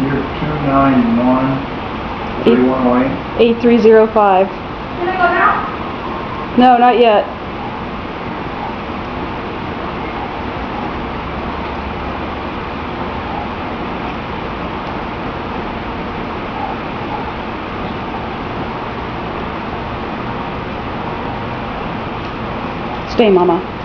You're 291 3108. 8305. Can I go now? No, not yet. Stay, Mama.